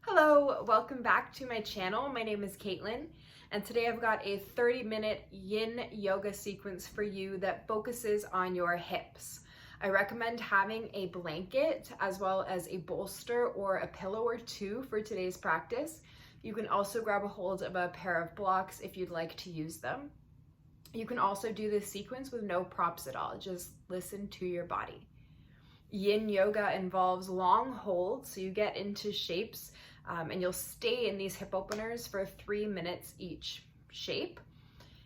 Hello, welcome back to my channel. My name is Caitlin, and today I've got a 30-minute yin yoga sequence for you that focuses on your hips. I recommend having a blanket as well as a bolster or a pillow or two for today's practice. You can also grab a hold of a pair of blocks if you'd like to use them. You can also do this sequence with no props at all. Just listen to your body. Yin yoga involves long holds, so you get into shapes and you'll stay in these hip openers for 3 minutes each shape.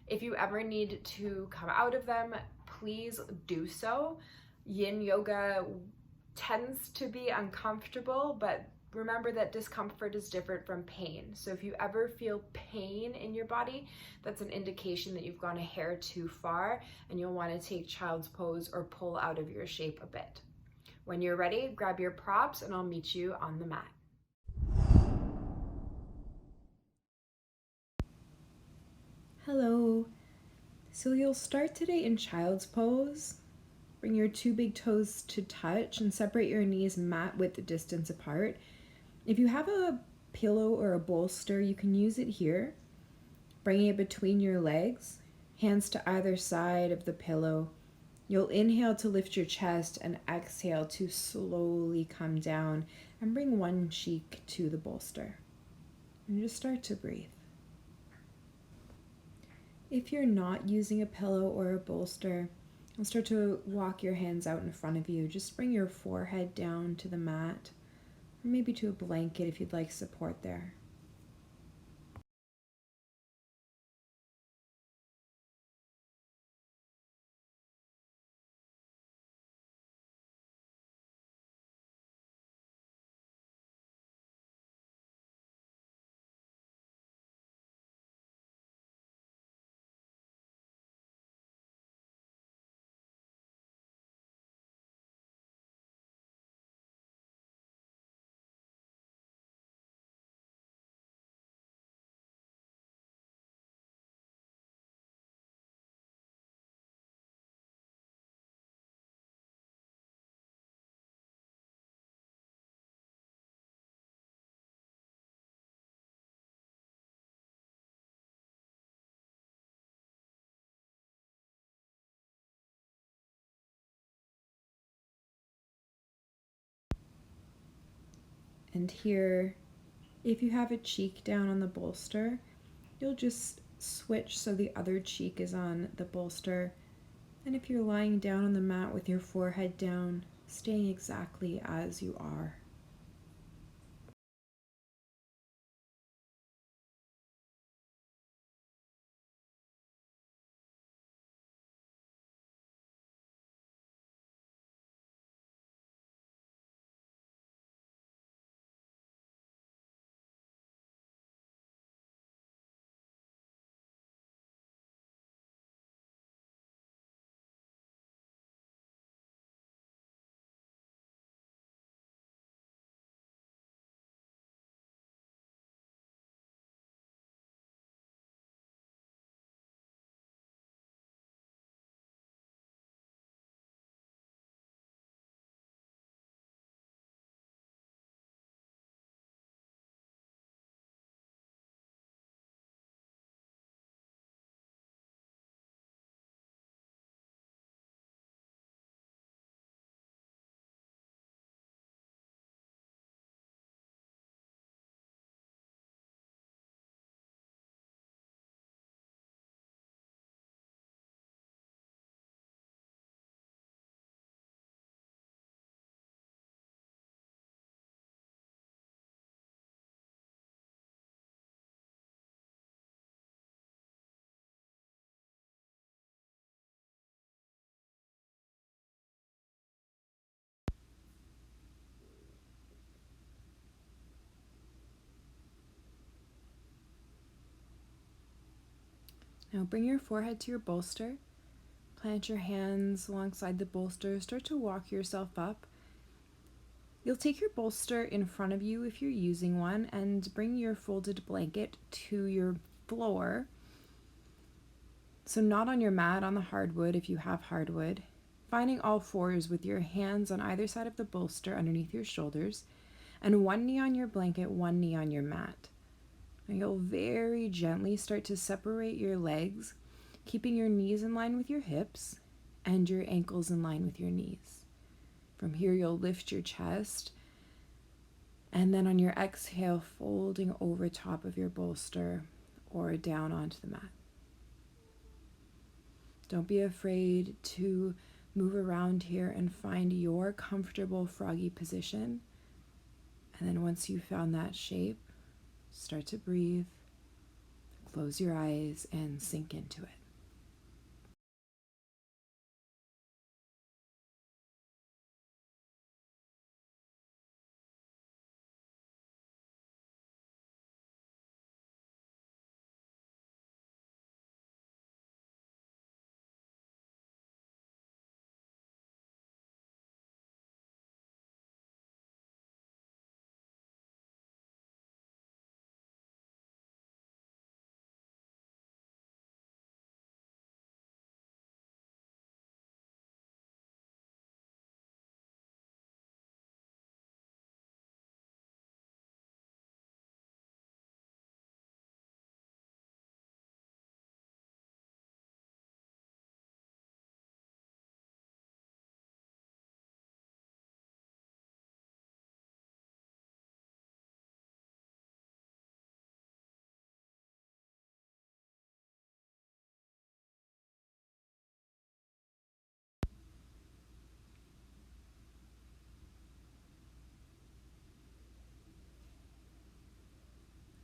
If you ever need to come out of them, please do so. Yin yoga tends to be uncomfortable, but remember that discomfort is different from pain. So if you ever feel pain in your body, that's an indication that you've gone a hair too far and you'll want to take child's pose or pull out of your shape a bit. When you're ready, grab your props and I'll meet you on the mat. Hello. So you'll start today in child's pose. Bring your two big toes to touch and separate your knees mat width distance apart. If you have a pillow or a bolster, you can use it here. Bringing it between your legs, hands to either side of the pillow. You'll inhale to lift your chest and exhale to slowly come down and bring one cheek to the bolster. And just start to breathe. If you're not using a pillow or a bolster, you'll start to walk your hands out in front of you. Just bring your forehead down to the mat, or maybe to a blanket if you'd like support there. And here, if you have a cheek down on the bolster, you'll just switch so the other cheek is on the bolster. And if you're lying down on the mat with your forehead down, staying exactly as you are. Now bring your forehead to your bolster. Plant your hands alongside the bolster. Start to walk yourself up. You'll take your bolster in front of you if you're using one and bring your folded blanket to your floor. So not on your mat, on the hardwood if you have hardwood. Finding all fours with your hands on either side of the bolster underneath your shoulders and one knee on your blanket, one knee on your mat. And you'll very gently start to separate your legs, keeping your knees in line with your hips and your ankles in line with your knees. From here, you'll lift your chest, and then on your exhale, folding over top of your bolster or down onto the mat. Don't be afraid to move around here and find your comfortable froggy position. And then once you've found that shape, start to breathe, close your eyes, and sink into it.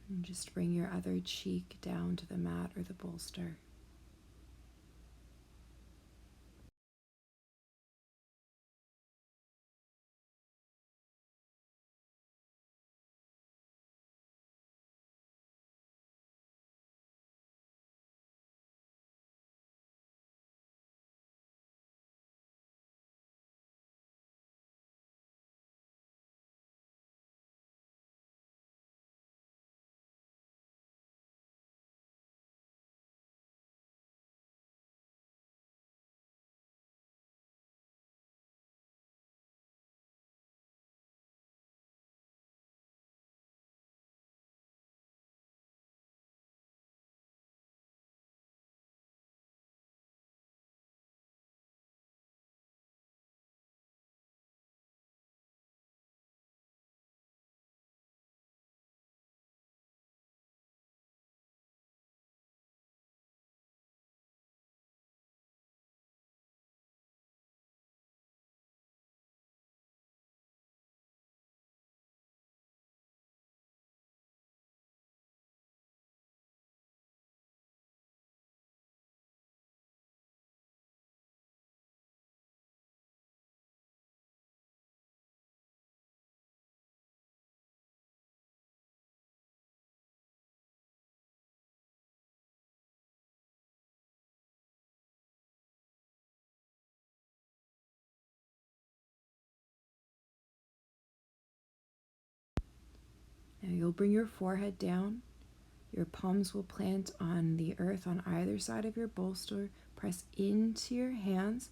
And just bring your other cheek down to the mat or the bolster. Now you'll bring your forehead down. Your palms will plant on the earth on either side of your bolster. Press into your hands,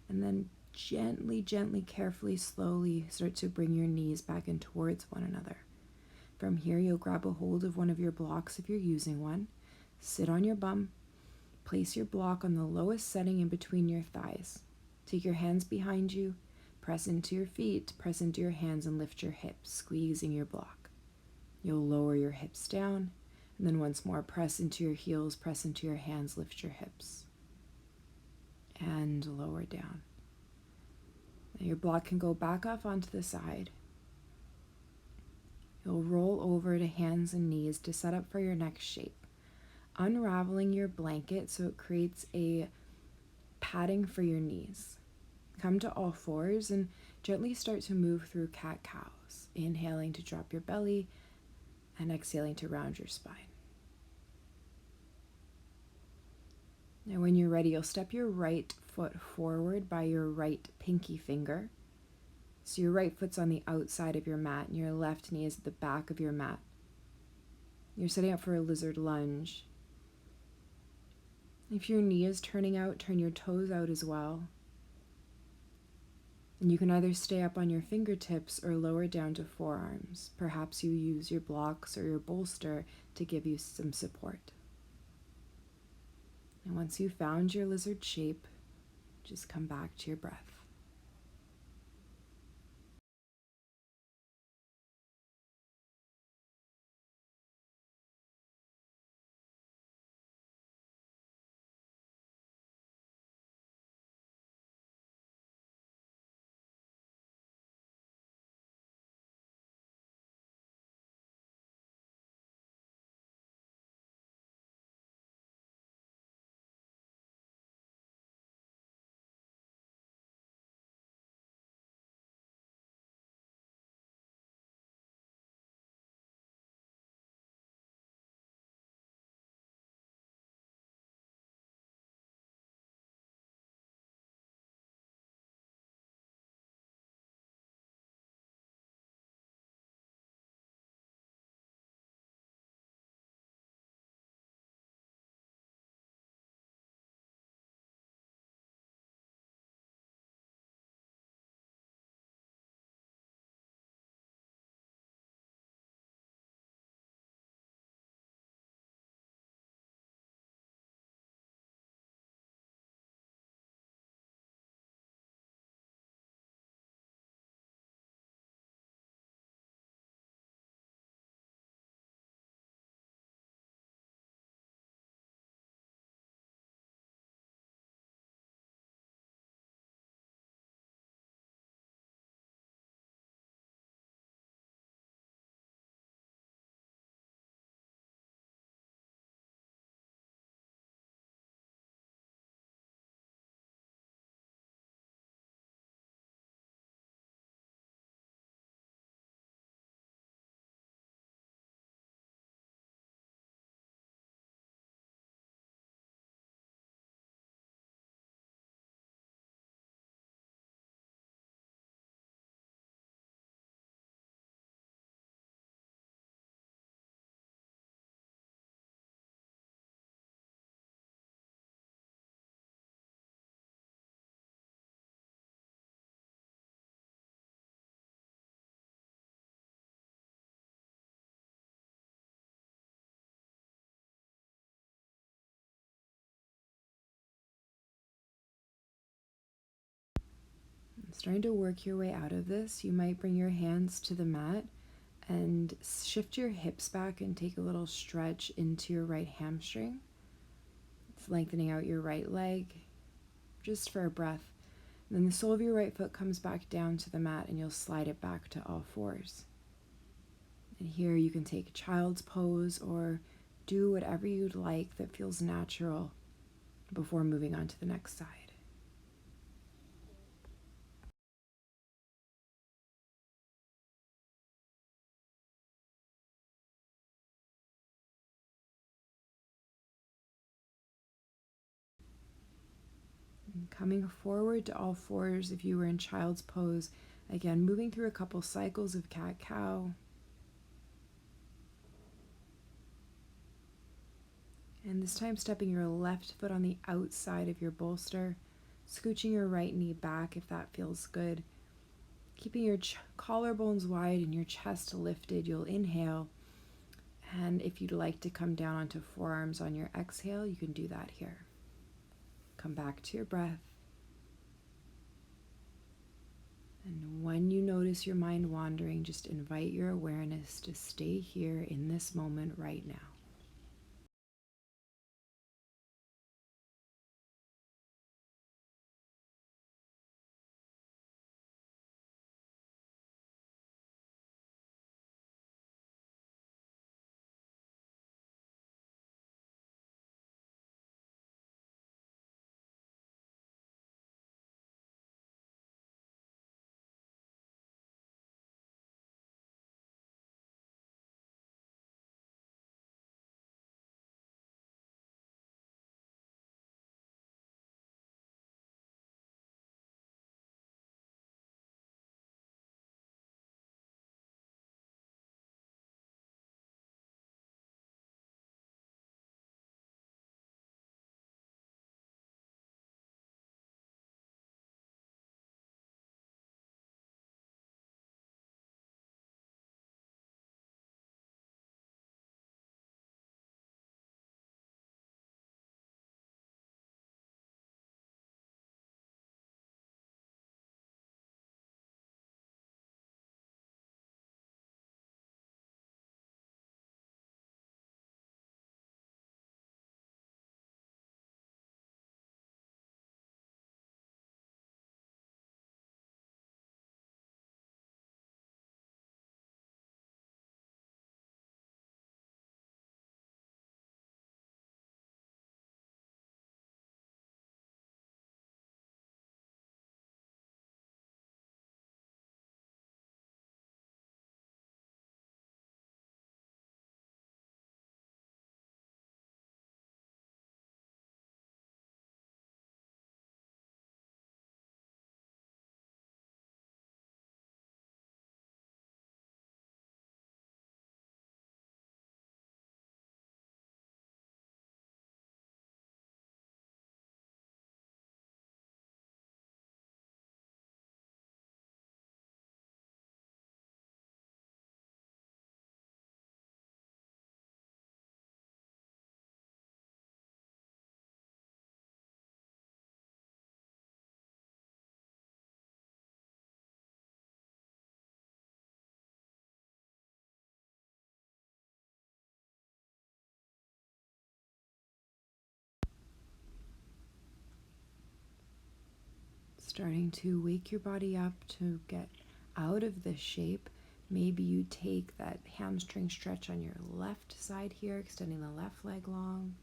and then gently, gently, carefully, slowly start to bring your knees back in towards one another. From here, you'll grab a hold of one of your blocks if you're using one. Sit on your bum. Place your block on the lowest setting in between your thighs. Take your hands behind you. Press into your feet, press into your hands, and lift your hips, squeezing your block. You'll lower your hips down, and then once more, press into your heels, press into your hands, lift your hips, and lower down. Now your block can go back off onto the side. You'll roll over to hands and knees to set up for your next shape, unraveling your blanket so it creates a padding for your knees. Come to all fours and gently start to move through cat-cows, inhaling to drop your belly and exhaling to round your spine. Now when you're ready, you'll step your right foot forward by your right pinky finger. So your right foot's on the outside of your mat and your left knee is at the back of your mat. You're setting up for a lizard lunge. If your knee is turning out, turn your toes out as well. And you can either stay up on your fingertips or lower down to forearms. Perhaps you use your blocks or your bolster to give you some support. And once you've found your lizard shape, just come back to your breath. Starting to work your way out of this, you might bring your hands to the mat and shift your hips back and take a little stretch into your right hamstring. It's lengthening out your right leg just for a breath. And then the sole of your right foot comes back down to the mat and you'll slide it back to all fours. And here you can take child's pose or do whatever you'd like that feels natural before moving on to the next side. And coming forward to all fours if you were in child's pose. Again, moving through a couple cycles of cat-cow. And this time stepping your left foot on the outside of your bolster, scooching your right knee back if that feels good. Keeping your collarbones wide and your chest lifted, you'll inhale. And if you'd like to come down onto forearms on your exhale, you can do that here. Come back to your breath. And when you notice your mind wandering, just invite your awareness to stay here in this moment right now. Starting to wake your body up to get out of this shape. Maybe you take that hamstring stretch on your left side here, extending the left leg long.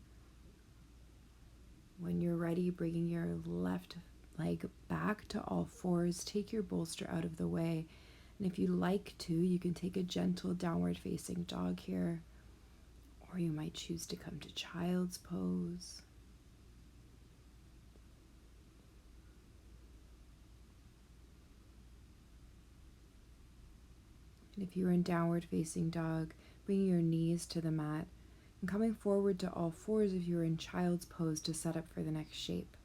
When you're ready, bringing your left leg back to all fours. Take your bolster out of the way. And if you like to, you can take a gentle downward facing dog here. Or you might choose to come to child's pose. And if you're in downward facing dog, bring your knees to the mat and coming forward to all fours if you're in child's pose to set up for the next shape.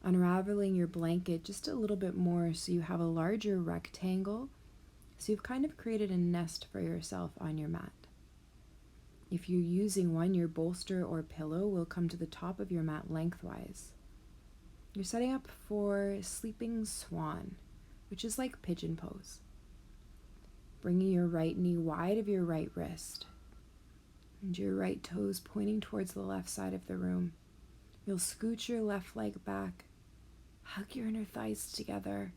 Unraveling your blanket just a little bit more so you have a larger rectangle. So you've kind of created a nest for yourself on your mat. If you're using one, your bolster or pillow will come to the top of your mat lengthwise. You're setting up for sleeping swan, which is like pigeon pose. Bringing your right knee wide of your right wrist and your right toes pointing towards the left side of the room. You'll scooch your left leg back, hug your inner thighs together,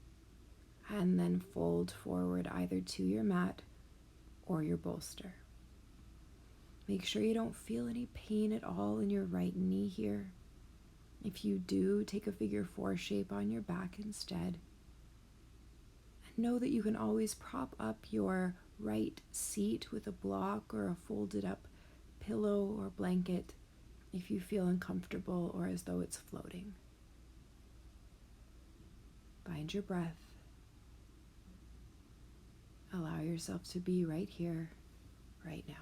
and then fold forward either to your mat or your bolster. Make sure you don't feel any pain at all in your right knee here. If you do, take a figure 4 shape on your back instead. And know that you can always prop up your right seat with a block or a folded up pillow or blanket if you feel uncomfortable or as though it's floating. Find your breath. Allow yourself to be right here, right now.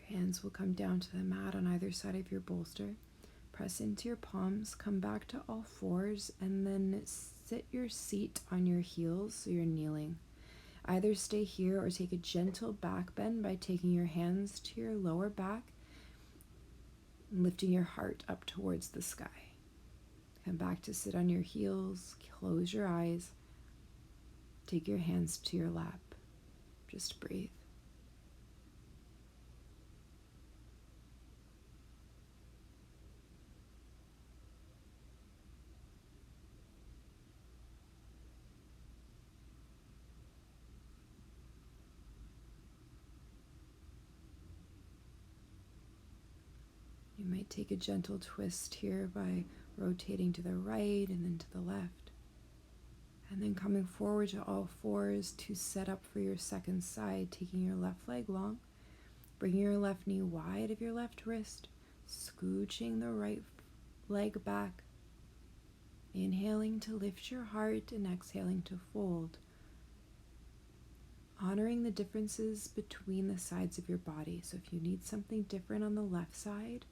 Hands will come down to the mat on either side of your bolster. Press into your palms, come back to all fours, and then sit your seat on your heels so you're kneeling. Either stay here or take a gentle back bend by taking your hands to your lower back and lifting your heart up towards the sky. Come back to sit on your heels, close your eyes, take your hands to your lap. Just breathe. You might take a gentle twist here by rotating to the right and then to the left. And then coming forward to all fours to set up for your second side, taking your left leg long, bringing your left knee wide of your left wrist, Scooching the right leg back. Inhaling to lift your heart and exhaling to fold. Honoring the differences between the sides of your body. So if you need something different on the left side,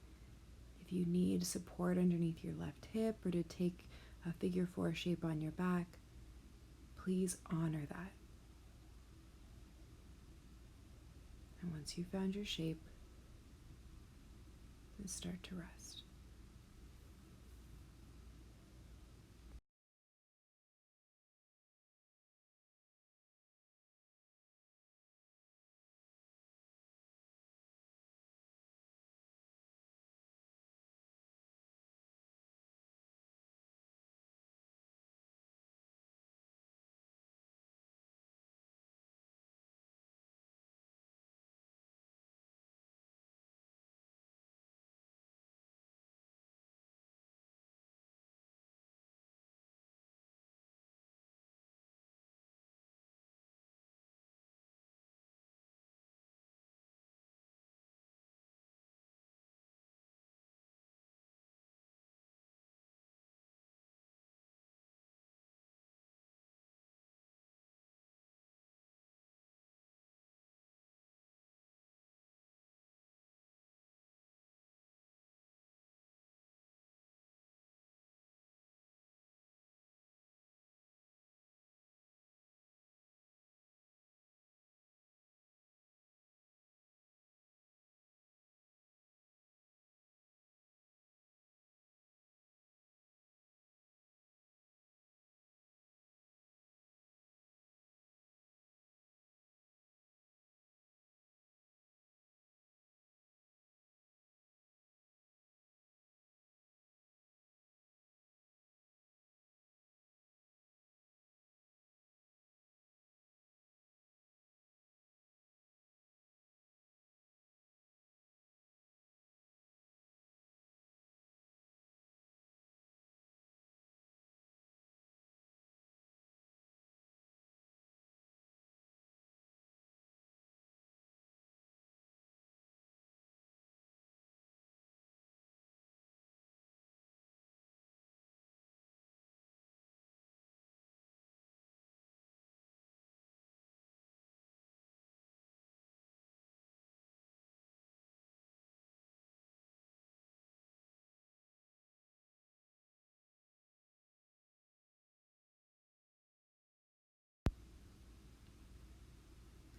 if you need support underneath your left hip or to take a figure 4 shape on your back, please honor that. And once you've found your shape, then start to rest.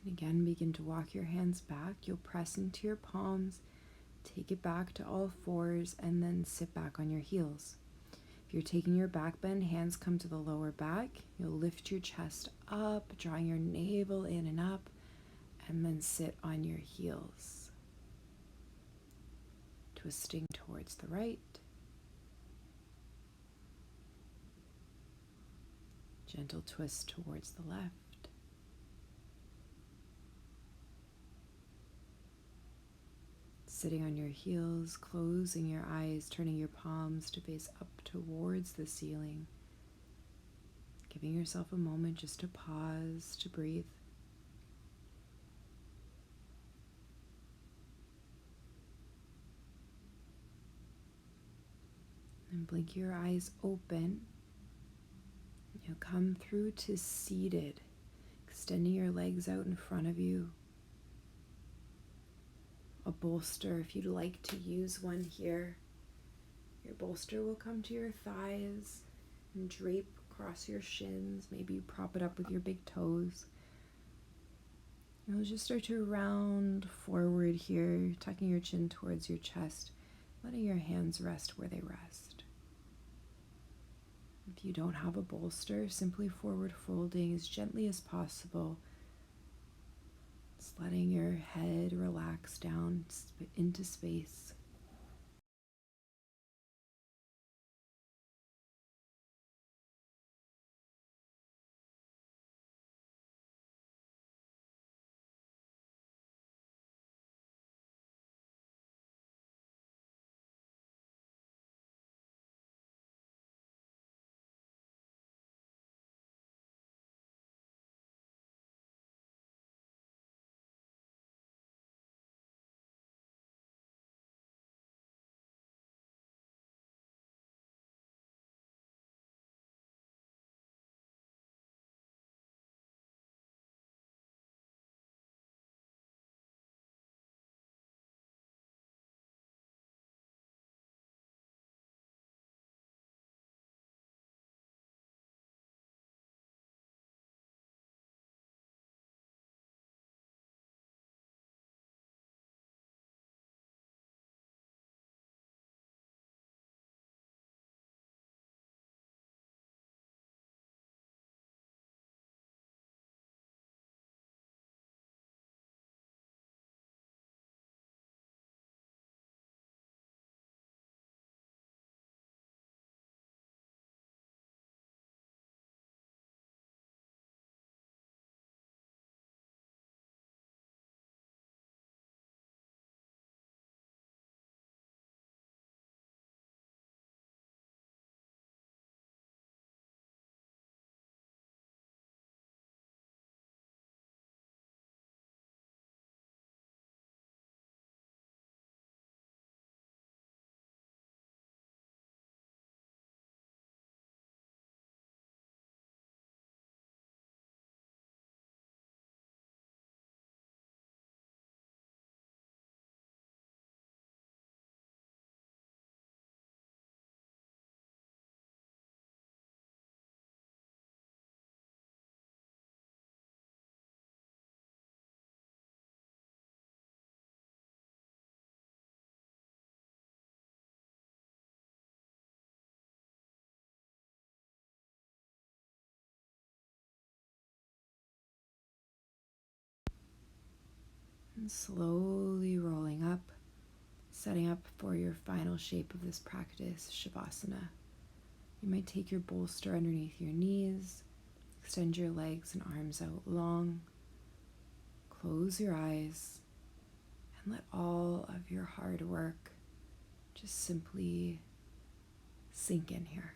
And again, begin to walk your hands back. You'll press into your palms, take it back to all fours, and then sit back on your heels. If you're taking your back bend, hands come to the lower back. You'll lift your chest up, drawing your navel in and up, and then sit on your heels. Twisting towards the right. Gentle twist towards the left. Sitting on your heels, closing your eyes, turning your palms to face up towards the ceiling. Giving yourself a moment just to pause, to breathe. And blink your eyes open. You'll come through to seated, extending your legs out in front of you. A bolster, if you'd like to use one here. Your bolster will come to your thighs and drape across your shins. Maybe you prop it up with your big toes. You'll just start to round forward here, tucking your chin towards your chest, letting your hands rest where they rest. If you don't have a bolster, simply forward folding as gently as possible. Just letting your head relax down into space. And slowly rolling up, setting up for your final shape of this practice, Shavasana. You might take your bolster underneath your knees, extend your legs and arms out long, close your eyes, and let all of your hard work just simply sink in here.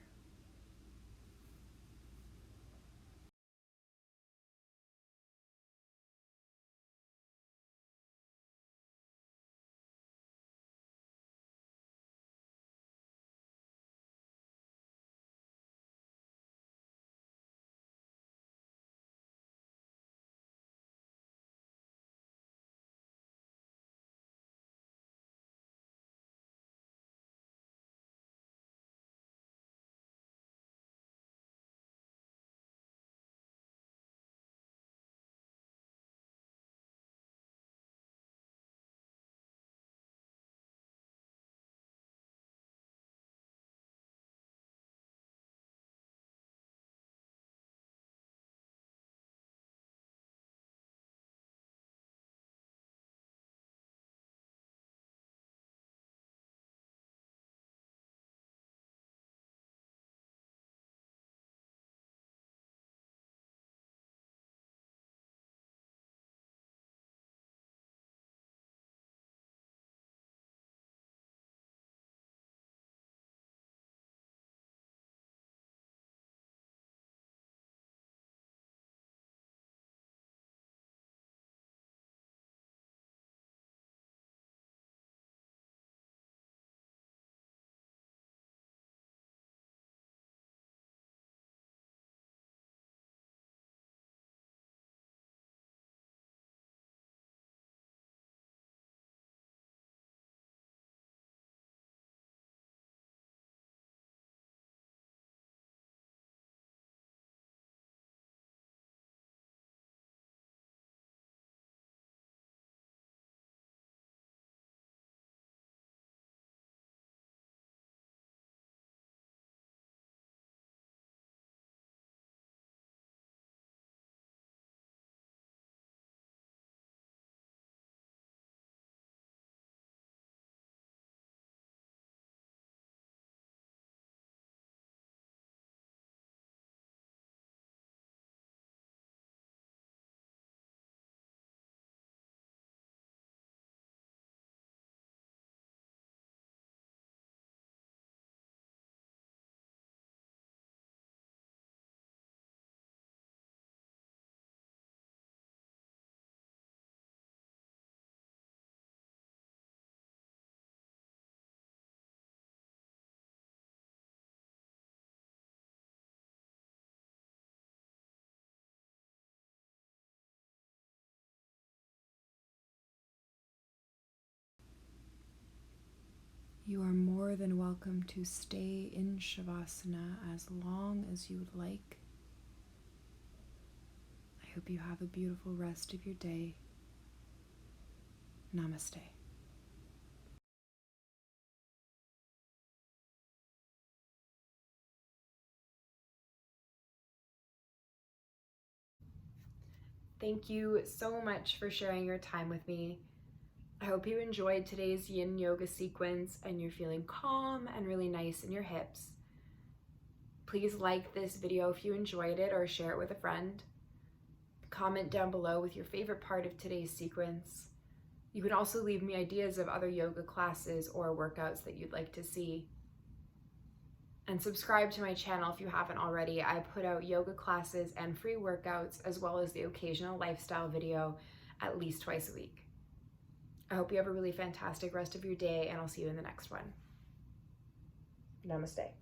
You are more than welcome to stay in Shavasana as long as you would like. I hope you have a beautiful rest of your day. Namaste. Thank you so much for sharing your time with me. I hope you enjoyed today's yin yoga sequence and you're feeling calm and really nice in your hips. Please like this video if you enjoyed it or share it with a friend. Comment down below with your favorite part of today's sequence. You can also leave me ideas of other yoga classes or workouts that you'd like to see. And subscribe to my channel if you haven't already. I put out yoga classes and free workouts as well as the occasional lifestyle video at least twice a week. I hope you have a really fantastic rest of your day and I'll see you in the next one. Namaste.